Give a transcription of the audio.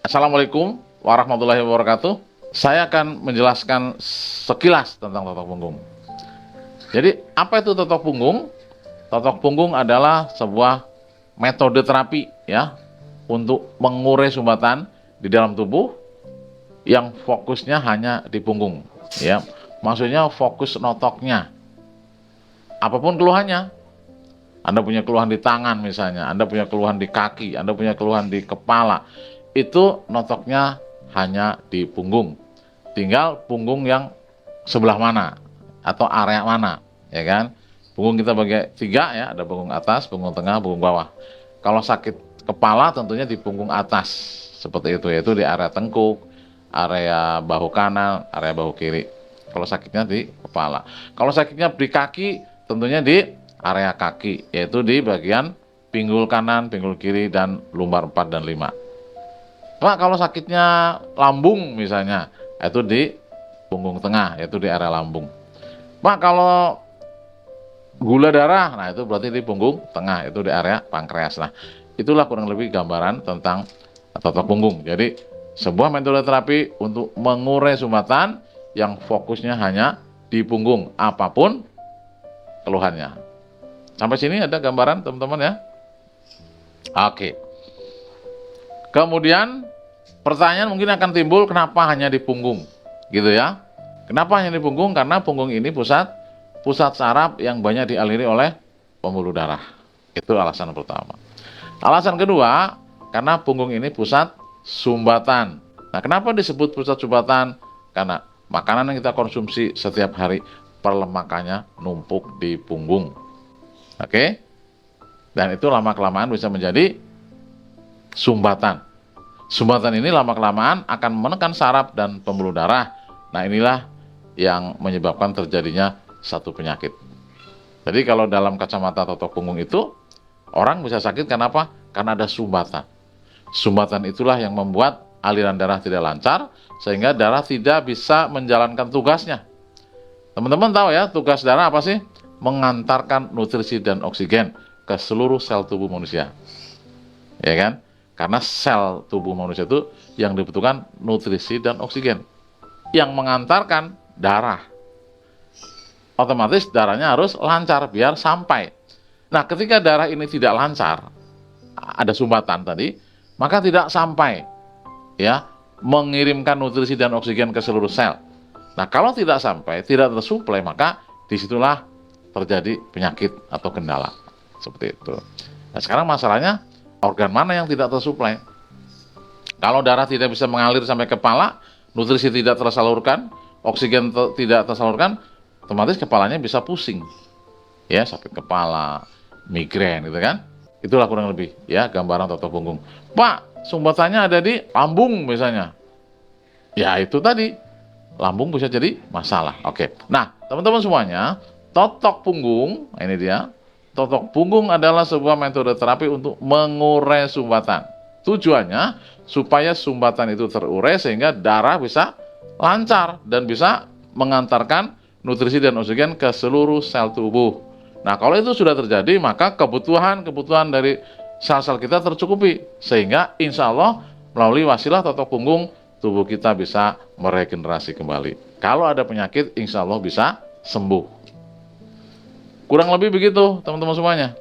Assalamualaikum warahmatullahi wabarakatuh. Saya akan menjelaskan sekilas tentang totok punggung. Jadi, apa itu totok punggung? Totok punggung adalah sebuah metode terapi ya untuk mengurai sumbatan di dalam tubuh yang fokusnya hanya di punggung ya. Maksudnya fokus notoknya. Apapun keluhannya. Anda punya keluhan di tangan misalnya, Anda punya keluhan di kaki, Anda punya keluhan di kepala, itu notoknya hanya di punggung. Tinggal punggung yang sebelah mana atau area mana, ya kan? Punggung kita bagi tiga ya, ada punggung atas, punggung tengah, punggung bawah. Kalau sakit kepala tentunya di punggung atas, seperti itu, yaitu di area tengkuk, area bahu kanan, area bahu kiri. Kalau sakitnya di kepala. Kalau sakitnya di kaki, tentunya di area kaki, yaitu di bagian pinggul kanan, pinggul kiri, dan lumbar 4 dan 5. Pak, kalau sakitnya lambung misalnya, itu di punggung tengah, yaitu di area lambung. Pak, kalau gula darah, nah itu berarti di punggung tengah, itu di area pankreas. Nah, itulah kurang lebih gambaran tentang totok punggung. Jadi, sebuah metode terapi untuk mengurai sumbatan yang fokusnya hanya di punggung, apapun keluhannya. Sampai sini ada gambaran teman-teman ya. Oke. Kemudian pertanyaan mungkin akan timbul, kenapa hanya di punggung? Gitu ya. Kenapa hanya di punggung? Karena punggung ini pusat saraf yang banyak dialiri oleh pembuluh darah. Itu alasan pertama. Alasan kedua, karena punggung ini pusat sumbatan. Nah, kenapa disebut pusat sumbatan? Karena makanan yang kita konsumsi setiap hari perlemakannya numpuk di punggung. Oke, dan itu lama-kelamaan bisa menjadi sumbatan. Sumbatan ini lama-kelamaan akan menekan saraf dan pembuluh darah. Nah, inilah yang menyebabkan terjadinya satu penyakit. Jadi kalau dalam kacamata totok punggung itu, orang bisa sakit karena apa? Karena ada sumbatan. Sumbatan itulah yang membuat aliran darah tidak lancar, sehingga darah tidak bisa menjalankan tugasnya. Teman-teman tahu ya, tugas darah apa sih? Mengantarkan nutrisi dan oksigen ke seluruh sel tubuh manusia. Ya kan? Karena sel tubuh manusia itu yang dibutuhkan nutrisi dan oksigen. Yang mengantarkan darah. Otomatis darahnya harus lancar biar sampai. Nah, ketika darah ini tidak lancar, ada sumbatan tadi, maka tidak sampai ya mengirimkan nutrisi dan oksigen ke seluruh sel. Nah, kalau tidak sampai, tidak tersuplai, maka disitulah terjadi penyakit atau kendala seperti itu. Nah, sekarang masalahnya organ mana yang tidak tersuplai? Kalau darah tidak bisa mengalir sampai kepala, nutrisi tidak tersalurkan, oksigen tidak tersalurkan, otomatis kepalanya bisa pusing, ya, sakit kepala, migrain, gitu kan? Itulah kurang lebih ya gambaran totok punggung. Pak, sumbatannya ada di lambung misalnya, ya itu tadi lambung bisa jadi masalah. Oke, nah teman-teman semuanya, totok punggung, ini dia. Totok punggung adalah sebuah metode terapi untuk mengurai sumbatan. Tujuannya supaya sumbatan itu terurai sehingga darah bisa lancar dan bisa mengantarkan nutrisi dan oksigen ke seluruh sel tubuh. Nah, kalau itu sudah terjadi, maka kebutuhan dari sel-sel kita tercukupi. Sehingga insya Allah melalui wasilah totok punggung, tubuh kita bisa meregenerasi kembali. Kalau ada penyakit, insya Allah bisa sembuh. Kurang lebih begitu teman-teman semuanya.